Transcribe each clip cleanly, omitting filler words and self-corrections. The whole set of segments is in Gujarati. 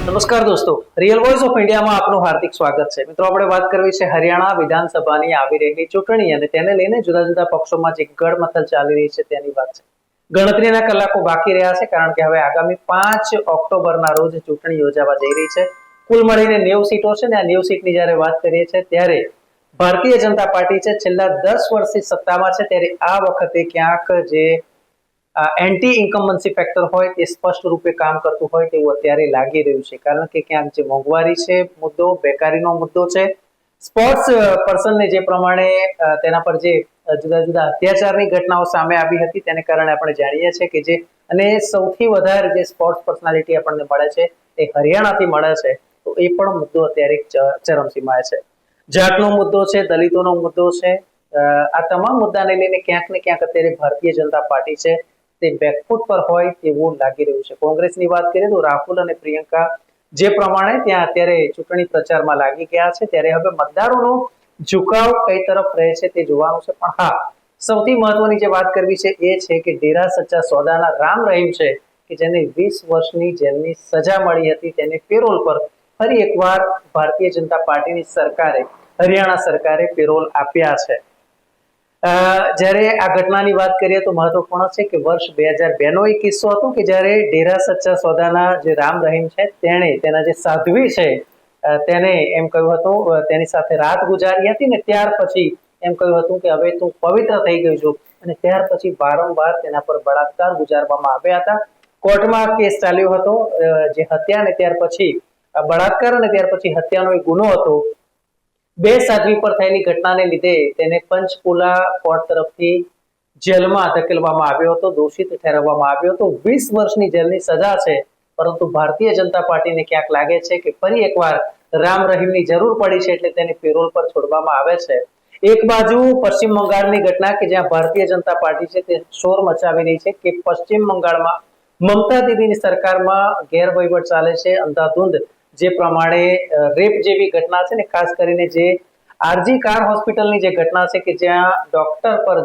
નમસ્કાર દોસ્તો, રિયલ વોઇસ ઓફ ઇન્ડિયામાં આપનું હાર્દિક સ્વાગત છે. મિત્રો, આપણે વાત કરવી છે હરિયાણા વિધાનસભાની આવી રહેલી ચૂંટણી અને તેને લઈને જુદા જુદા પક્ષોમાં જે ગડમથલ ચાલી રહી છે તેની વાત છે. ગણતરીના કલાકો બાકી રહ્યા છે, કારણ કે હવે આગામી 5 ઓક્ટોબરના રોજ ચૂંટણી યોજાવા જઈ રહી છે. કુલ મળીને 90 સીટો છે ને આ 90 સીટની જ્યારે વાત કરીએ છીએ ત્યારે ભારતીય જનતા પાર્ટી છે છેલ્લા 10 વર્ષથી સત્તામાં છે, ત્યારે આ વખતે ક્યાંક જે એન્ટી ઇન્કમ્બન્સી ફેક્ટર હોય તે સ્પષ્ટ રૂપે કામ કરતું હોય તેવું અત્યારે લાગી રહ્યું છે. કારણ કે ક્યાંક જે મોંઘવારી છે મુદ્દો, બેકારીનો મુદ્દો છે, સ્પોર્ટ્સ પર્સનને જે પ્રમાણે તેના પર જે જુદા જુદા અત્યાચારની ઘટનાઓ સામે આવી હતી તેને કારણે આપણે જાણીએ છીએ કે જે અને સૌથી વધારે જે સ્પોર્ટ્સ પર્સનાલિટી આપણને મળે છે તે હરિયાણાથી મળે છે, તો એ પણ મુદ્દો અત્યારે ચરમસીમાએ છે. જાતનો મુદ્દો છે, દલિતોનો મુદ્દો છે, આ તમામ મુદ્દાને લઈને ક્યાંક ને ક્યાંક અત્યારે ભારતીય જનતા પાર્ટી છે તે બેકફૂટ પર હોય તેવું લાગી રહ્યું છે. કોંગ્રેસની વાત કરીએ તો રાહુલ અને પ્રિયંકા જે પ્રમાણે ત્યાં અત્યારે ચૂંટણી પ્રચારમાં લાગી ગયા છે, ત્યારે હવે મતદારોનો ઝુકાવ કઈ તરફ રહે છે તે જોવાનું છે. પણ હા, સૌથી મહત્વની જે વાત કરવી છે એ છે કે ડેરા સચ્ચા સોદાના રામ રહીમ છે કે જેને 20 વર્ષની જેલની સજા મળી હતી, તેને પેરોલ પર ફરી એકવાર ભારતીય જનતા પાર્ટીની સરકારે, હરિયાણા સરકારે પેરોલ આપ્યા છે. જ્યારે આ ઘટનાની વાત કરીએ તો મહત્વપૂર્ણ છે કે વર્ષ 2002 નો એક કિસ્સો હતો કે જ્યારે ડેરા સચ્ચા સોદાના જે રામ રહીમ છે તેણે તેના જે સાધ્વી છે તેને એમ કહ્યું હતું, તેની સાથે રાત ગુજારી હતી ને ત્યાર પછી એમ કહ્યું હતું કે હવે તું પવિત્ર થઈ ગઈ છું, અને ત્યાર પછી વારંવાર તેના પર બળાત્કાર ગુજારવામાં આવ્યા હતા. કોર્ટમાં કેસ ચાલ્યો હતો જે હત્યા અને ત્યાર પછી બળાત્કાર અને ત્યાર પછી હત્યાનો એક ગુનો હતો. બે સાધ્વી પર થયેલી ઘટનાને લીધે તેને પંચકુલા કોર્ટ તરફથી જેલમાં ધકેલવામાં આવ્યો હતો, દોષિત ઠેરવવામાં આવ્યો હતો. 20 વર્ષની જેલની સજા છે, પરંતુ ભારતીય જનતા પાર્ટીને ક્યાંક લાગે છે કે ફરી એકવાર રામ રહીમની જરૂર પડી છે એટલે તેને પેરોલ પર છોડવામાં આવે છે. એક બાજુ પશ્ચિમ બંગાળની ઘટના કે જ્યાં ભારતીય જનતા પાર્ટી છે તે શોર મચાવી રહી છે કે પશ્ચિમ બંગાળમાં મમતા દીદીની સરકારમાં ગેરવહીવટ ચાલે છે, અંધાધૂંધ જે પ્રમાણે રેપ જેવી ઘટના છે ને, ખાસ કરીને જે આરજી કાર હોસ્પિટલની જે ઘટના છે કે જ્યાં ડોક્ટર પર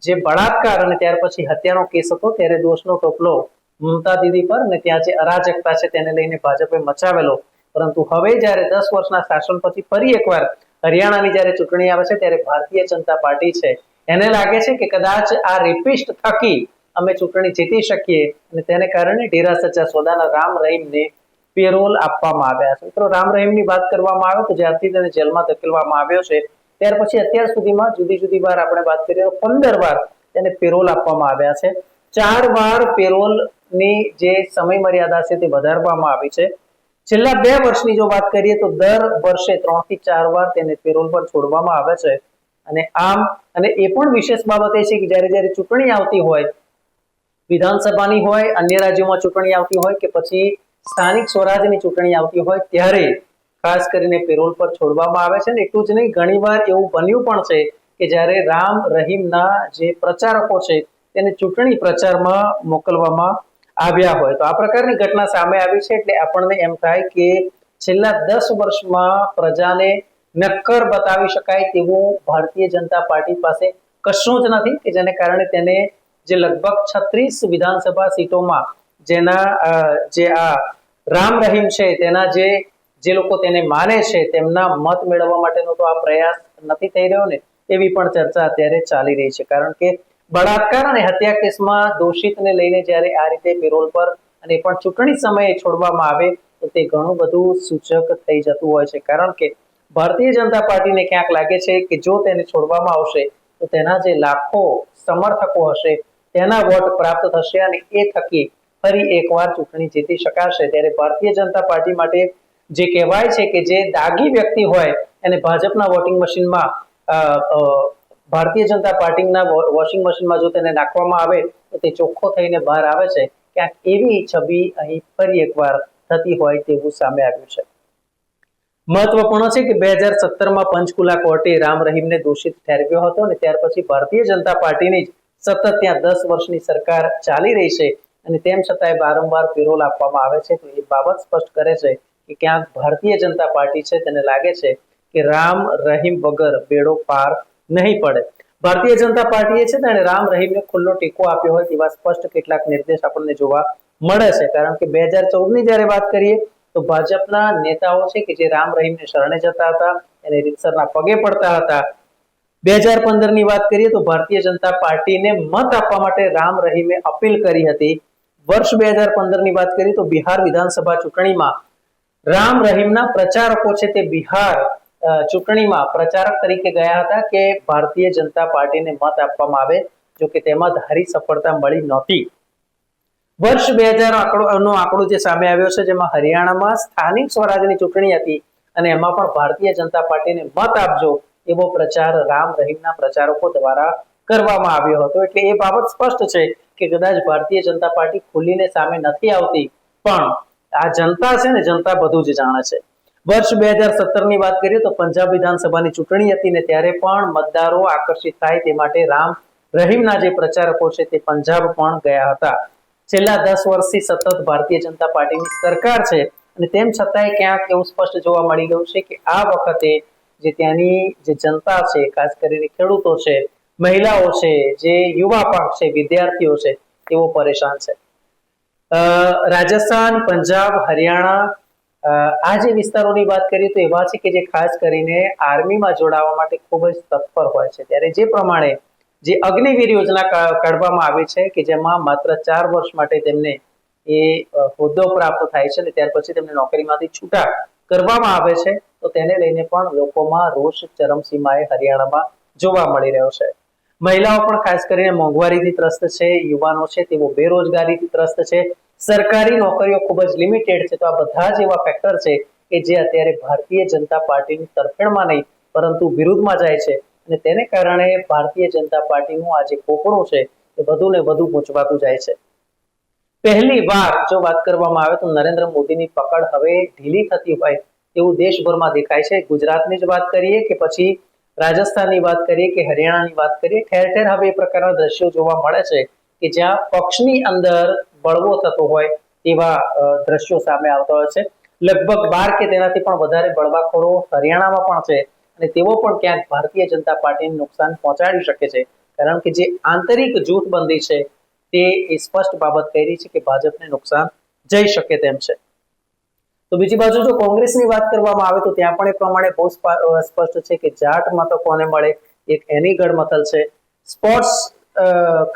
જે બળાત્કાર અને ત્યાર પછી હત્યાનો કેસ હતો, ત્યારે દોષનો ટોપલો મમતા દીદી પર અને ત્યાં જે અરાજકતા છે તેને લઈને ભાજપે મચાવેલો. પરંતુ હવે જ્યારે 10 વર્ષના શાસન પછી ફરી એકવાર હરિયાણાની જ્યારે ચૂંટણી આવે છે ત્યારે ભારતીય જનતા પાર્ટી છે એને લાગે છે કે કદાચ આ રેપિસ્ટ થકી અમે ચૂંટણી જીતી શકીએ, અને તેને કારણે ડેરા સચ્ચા સોદાના રામ રહીમને પેરોલ આપવામાં આવ્યા છે. મિત્રો, રામ રહીમની વાત કરવામાં આવે તો જ્યારથી તેને જેલમાં ધકેલવામાં આવ્યો છે ત્યાર પછી અત્યાર સુધીમાં જુદી જુદી વાર આપણે વાત કરીએ તો 15 વાર તેને પેરોલ આપવામાં આવ્યા છે. 4 વાર પેરોલની જે સમય મર્યાદા છે તે વધારવામાં આવી છે. છેલ્લા 2 વર્ષની જો વાત કરીએ તો દર વર્ષે 3 થી 4 વાર તેને પેરોલ પર છોડવામાં આવે છે. અને આમ અને એ પણ વિશેષ બાબત એ છે કે જ્યારે જ્યારે ચૂંટણી આવતી હોય, વિધાનસભાની હોય, અન્ય રાજ્યોમાં ચૂંટણી આવતી હોય કે પછી સ્થાનિક સ્વરાજની ચૂંટણી આવતી હોય, ત્યારે ખાસ કરીને પેરોલ પર છોડવામાં આવે છે. ને એટલું જ નહીં, ઘણીવાર એવું બન્યું પણ છે કે જ્યારે રામ રહીમના જે પ્રચારકો છે તેને ચૂંટણી પ્રચારમાં મોકલવામાં આવ્યા હોય. તો આ પ્રકારની ઘટના સામે આવી છે એટલે આપણને એમ થાય કે છેલ્લા 10 વર્ષમાં પ્રજાને નક્કર બતાવી શકાય તેવું ભારતીય જનતા પાર્ટી પાસે કશું જ નથી, કે જેને કારણે તેને જે લગભગ 36 વિધાનસભા સીટોમાં જેના જે આ રામ રહીમ છે તેના જે લોકો તેને માને છે તેમના મત મેળવવા માટેનો તો આ પ્રયાસ નથી થઈ રહ્યો ને, એવી પણ ચર્ચા અત્યારે ચાલી રહી છે. કારણ કે બળાત્કાર અને હત્યા કેસમાં દોષિતને લઈને જ્યારે આ રીતે પેરોલ પર અને પણ ચૂંટણી સમયે છોડવામાં આવે તો તે ઘણું બધું સૂચક થઈ જતું હોય છે. કારણ કે ભારતીય જનતા પાર્ટીને ક્યાંક લાગે છે કે જો તેને છોડવામાં આવશે તો તેના જે લાખો સમર્થકો હશે તેના વોટ પ્રાપ્ત થશે અને એ થકી ફરી એકવાર ચૂંટણી જીતી શકાશે. ત્યારે ભારતીય જનતા પાર્ટી માટે જે કહેવાય છે કે જે દાગી વ્યક્તિ હોય એને ભાજપના વોટિંગ મશીનમાં ભારતીય જનતા પાર્ટીના વોશિંગ મશીનમાં જો તેને નાખવામાં આવે તો તે ચોખ્ખો થઈને બહાર આવે છે. ક્યાંક એવી છબી અહીં ફરી એકવાર થતી હોય તેવું સામે આવ્યું છે. મહત્વપૂર્ણ છે કે 2017માં પંચકુલા કોર્ટે રામ રહીમને દોષિત ઠેરવ્યો હતો અને ત્યાર પછી ભારતીય જનતા પાર્ટીની સતત ત્યાં 10 વર્ષની સરકાર ચાલી રહી છે અને તેમ છતાંય વારંવાર પેરોલ આપવામાં આવે છે. તો એ બાબત સ્પષ્ટ કરે છે કે ક્યાંક ભારતીય જનતા પાર્ટી છે તેને લાગે છે કે રામ રહીમ વગર બેડો પાર નહીં પડે. ભારતીય જનતા પાર્ટીએ છે તેને રામ રહીમને ખુલ્લો ટેકો આપ્યો હોય તેવા સ્પષ્ટ કેટલાક નિર્દેશ આપણને જોવા મળે છે. કારણ કે 2014ની જ્યારે વાત કરીએ તો ભાજપના નેતાઓ છે કે જે રામ રહીમને શરણે જતા હતા, એને રીતસરના પગે પડતા હતા. 2015ની વાત કરીએ તો ભારતીય જનતા પાર્ટીને મત આપવા માટે રામ રહીમે અપીલ કરી હતી. વર્ષ 2015ની વાત કરીએ તો બિહાર વિધાનસભા ચૂંટણીમાં રામ રહીમના પ્રચારકો છે તે બિહાર ચૂંટણીમાં પ્રચારક તરીકે ગયા હતા કે ભારતીય જનતા પાર્ટીને મત આપવામાં આવે, જો કે તેમાં ધારી સફળતા મળી નહોતી. વર્ષ 2000 નો આંકડો જે સામે આવ્યો છે, જેમાં હરિયાણામાં સ્થાનિક સ્વરાજની ચૂંટણી હતી અને એમાં પણ ભારતીય જનતા પાર્ટીને મત આપજો એવો પ્રચાર રામ રહીમના પ્રચારકો દ્વારા કરવામાં આવ્યો હતો. એટલે એ બાબત સ્પષ્ટ છે કે કદાચ ભારતીય જનતા પાર્ટી ખુલીને સામે નથી આવતી, પણ આ જનતા છે ને, જનતા બધું જ જાણે છે. વર્ષ 2017ની વાત કરીએ તો પંજાબ વિધાનસભાની ચૂંટણી હતી ને ત્યારે પણ મતદારો આકર્ષિત થાય તે માટે રામ રહીમના જે પ્રચારકો છે તે પંજાબ પણ ગયા હતા. છેલ્લા 10 વર્ષથી સતત ભારતીય જનતા પાર્ટીની સરકાર છે અને તેમ છતાંય ક્યાંક એવું સ્પષ્ટ જોવા મળી ગયું છે કે આ વખતે જે ત્યાંની જે જનતા છે, ખાસ કરીને ખેડૂતો છે, મહિલાઓ છે, જે યુવા પાંખ છે, વિદ્યાર્થીઓ છે, તેઓ પરેશાન છે. રાજસ્થાન, પંજાબ, હરિયાણા આ જે વિસ્તારોની વાત કરીએ તો એવા છે કે જે ખાસ કરીને આર્મીમાં જોડાવા માટે ખૂબ જ તત્પર હોય છે. ત્યારે જે પ્રમાણે જે અગ્નિવીર યોજના કાઢવામાં આવી છે કે જેમાં માત્ર 4 વર્ષ માટે તેમને એ હોદ્દો પ્રાપ્ત થાય છે અને ત્યાર પછી તેમને નોકરીમાંથી છૂટા કરવામાં આવે છે, તો તેને લઈને પણ લોકોમાં રોષ ચરમસીમાએ હરિયાણામાં જોવા મળી રહ્યો છે. મહિલાઓ પણ ખાસ કરીને મોંઘવારીથી ત્રસ્ત છે, યુવાનો છે તેઓ બેરોજગારીથી ત્રસ્ત છે, સરકારી નોકરીઓ ખૂબ જ લિમિટેડ છે. તો આ બધા જ એવા ફેક્ટર છે કે જે અત્યારે ભારતીય જનતા પાર્ટીની તરફેણમાં નહીં પરંતુ વિરુદ્ધમાં જાય છે અને તેને કારણે ભારતીય જનતા પાર્ટીનું આ જે કોકણું છે એ વધુ ને વધુ ગૂંચવાતું જાય છે. પહેલી વાર જો વાત કરવામાં આવે તો નરેન્દ્ર મોદીની પકડ હવે ઢીલી થતી હોય એવું દેશભરમાં દેખાય છે. ગુજરાતની જ વાત કરીએ કે પછી રાજસ્થાનની વાત કરીએ કે હરિયાણાની વાત કરીએ, ઠેર ઠેર હવે એ પ્રકારના દ્રશ્યો જોવા મળે છે કે જ્યાં પક્ષની અંદર બળવો થતો હોય તેવા દ્રશ્યો સામે આવતા હોય છે. લગભગ 12 કે તેનાથી પણ વધારે બળવાખોરો હરિયાણામાં પણ છે અને તેઓ પણ ક્યાંક ભારતીય જનતા પાર્ટીને નુકસાન પહોંચાડી શકે છે. કારણ કે જે આંતરિક જૂથબંધી છે તે સ્પષ્ટ બાબત કહી રહી છે કે ભાજપને નુકસાન જઈ શકે તેમ છે. તો બીજી બાજુ જો કોંગ્રેસની વાત કરવામાં આવે તો ત્યાં પણ એ પ્રમાણે બહુ સ્પષ્ટ છે કે જાટ મતો કોને મળે, એક એની ગઢમથલ છે. સ્પોર્ટ્સ,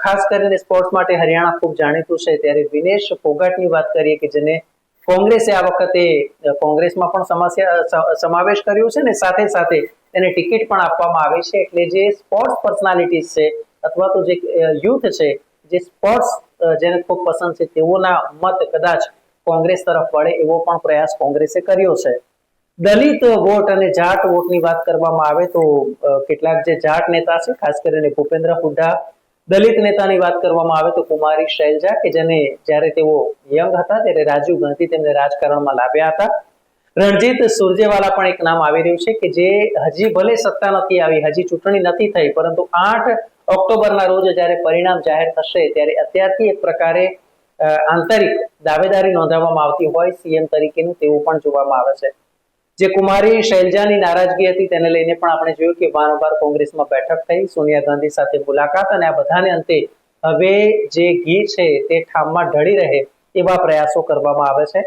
ખાસ કરીને સ્પોર્ટ્સ માટે હરિયાણા ખૂબ જાણીતું છે. ત્યારે વિનેશ ફોગાટની વાત કરીએ કે જેને કોંગ્રેસે આ વખતે કોંગ્રેસમાં પણ સમાવેશ કર્યો છે ને સાથે સાથે એને ટિકિટ પણ આપવામાં આવી છે. એટલે જે સ્પોર્ટ્સ પર્સનાલિટીઝ છે અથવા તો જે યુથ છે, જે સ્પોર્ટ્સ જેને ખૂબ પસંદ છે, તેઓના મત કદાચ કોંગ્રેસ તરફ વળે એવો પણ પ્રયાસ કોંગ્રેસે કર્યો છે. દલિત વોટ અને જાટ વોટની વાત કરવામાં આવે તો કેટલાક જે જાટ નેતા છે, ખાસ કરીને ભૂપેન્દ્ર હુડ્ડા, દલિત નેતાની વાત કરવામાં આવે તો કુમારી શૈલજા કે જેને જ્યારે તેઓ યંગ હતા ત્યારે રાજીવ ગાંધી તેમને રાજકારણમાં લાવ્યા હતા. રણજીત સુરજેવાલા પણ એક નામ આવી રહ્યું છે કે જે હજી ભલે સત્તા નથી આવી, હજી ચૂંટણી નથી થઈ, પરંતુ 8 ઓક્ટોબરના રોજ જ્યારે પરિણામ જાહેર થશે ત્યારે અત્યારથી એક પ્રકારે આંતરિક દાવેદારી નોંધાવવામાં આવતી હોય સીએમ તરીકેનું તેવું પણ જોવામાં આવે છે. જે કુમારી શૈલજાની નારાજગી હતી તેને લઈને પણ આપણે જોયું કે વારંવાર કોંગ્રેસમાં બેઠક થઈ, સોનિયા ગાંધી સાથે મુલાકાત અને આ બધાને અંતે હવે જે ઘી છે તે ઠામમાં ઢળી રહે એવા પ્રયાસો કરવામાં આવે છે.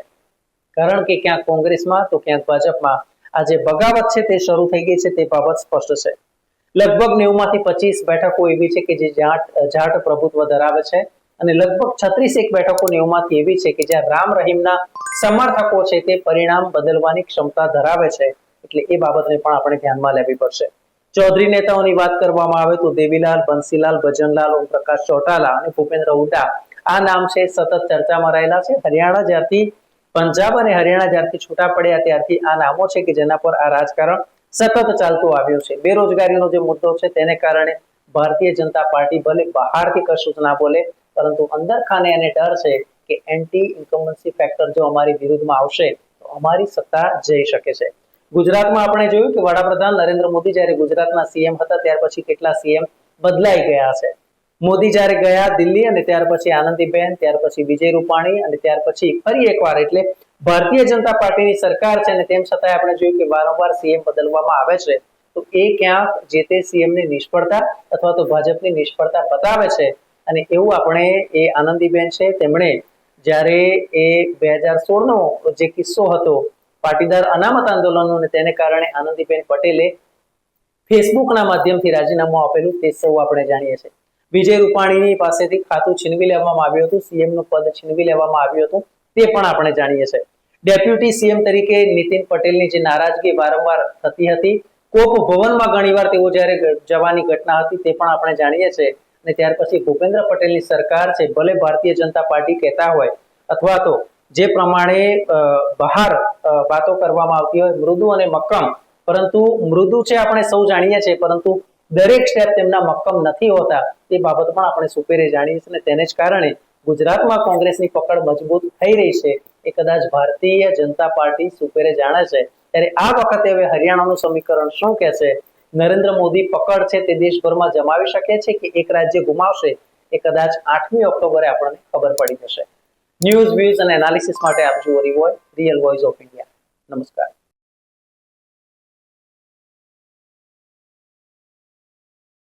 કારણ કે ક્યાંક કોંગ્રેસમાં તો ક્યાંક ભાજપમાં આ જે બગાવત છે તે શરૂ થઈ ગઈ છે તે બાબત સ્પષ્ટ છે. લગભગ 90 માંથી 25 બેઠકો એવી છે કે જે જાટ પ્રભુત્વ ધરાવે છે અને લગભગ 36 બેઠકો 90 માંથી એવી છે કે જ્યાં રામ રહીમના સમર્થકો છે તે પરિણામ બદલવાની ક્ષમતા ધરાવે છે. એટલે એ બાબતને પણ આપણે ધ્યાનમાં લેવી પડશે. ચૌધરી નેતાઓની વાત કરવામાં આવે તો દેવીલાલ, બંસીલાલ, ભજનલાલ, ઓમપ્રકાશ ચૌટાલા અને ભૂપેન્દ્ર હુડ્ડા આ નામ છે સતત ચર્ચામાં રહેલા છે. હરિયાણા જ્યારથી પંજાબ અને હરિયાણા જ્યારથી છૂટા પડ્યા ત્યારથી આ નામો છે કે જેના પર આ રાજકારણ સતત ચાલતું આવ્યું છે. બેરોજગારીનો જે મુદ્દો છે તેને કારણે ભારતીય જનતા પાર્ટી ભલે બહારથી કશું જ ના બોલે પરંતુ અંદર ખાને એને ડર છે કે એન્ટી ઇન્કમ્બન્સી ફેક્ટર જો અમારી વિરુદ્ધમાં આવશે તો અમારી સત્તા જઈ શકે છે. ગુજરાતમાં આપણે જોયું કે વડાપ્રધાન નરેન્દ્ર મોદી જ્યારે ગુજરાતના સીએમ હતા ત્યાર પછી કેટલા સીએમ બદલાઈ ગયા છે. મોદી જ્યારે ગયા દિલ્હી અને ત્યાર પછી આનંદીબેન, ત્યાર પછી વિજય રૂપાણી અને ત્યાર પછી ફરી એકવાર એટલે ભારતીય જનતા પાર્ટીની સરકાર છે અને તેમ છતાંય આપણે જોયું કે વારંવાર સીએમ બદલવામાં આવે છે. તો એ ક્યાંક જે તે સીએમ ની નિષ્ફળતા અથવા તો ભાજપની નિષ્ફળતા બતાવે છે. અને એવું આપણે એ આનંદીબેન છે તેમણે જ્યારે એ 2016 નો જે કિસ્સો હતો પાટીદાર અનામત આંદોલનનો અને તેને કારણે આનંદીબેન પટેલે ફેસબુકના માધ્યમથી રાજીનામું આપેલું તે સૌ આપણે જાણીએ છીએ. વિજય રૂપાણીની પાસેથી ખાતું છીનવી લેવામાં આવ્યું હતું, સીએમ નું પદ છીનવી લેવામાં આવ્યું હતું, તે પણ આપણે જાણીએ છીએ. ડેપ્યુટી સીએમ તરીકે નીતિન પટેલની જે નારાજગી વારંવાર થતી હતી, કોપ ભવનમાં ઘણીવાર તેઓ જ્યારે જવાની ઘટના હતી તે પણ આપણે જાણીએ છીએ. અને ત્યાર પછી ભૂપેન્દ્ર પટેલની સરકાર છે, ભલે ભારતીય જનતા પાર્ટી કહેતા હોય અથવા તો જે પ્રમાણે બહાર વાતો કરવામાં આવતી હોય મૃદુ અને મક્કમ, પરંતુ મૃદુ છે આપણે સૌ જાણીએ છીએ, પરંતુ દરેક સ્ટેપ તેમના મક્કમ નથી હોતા તે બાબત પણ આપણે સુપેરે જાણીએ છીએ. અને તેને જ કારણે ગુજરાતમાં કોંગ્રેસની પકડ મજબૂત થઈ રહી છે એ કદાચ ભારતીય જનતા પાર્ટી સુપેરે જાણે છે. ત્યારે આ વખતે હવે હરિયાણાનું સમીકરણ શું કહે છે? નરેન્દ્ર મોદી પકડ છે તે દેશભરમાં જમાવી શકે છે કે એક રાજ્ય ગુમાવશે? એ કદાચ 8મી ઓક્ટોબરે આપણને ખબર પડી જશે. ન્યૂઝ, વ્યૂઝ અને એનાલિસિસ માટે આપ જુઓ રિયલ વોઇસ ઓફ ઇન્ડિયા. નમસ્કાર.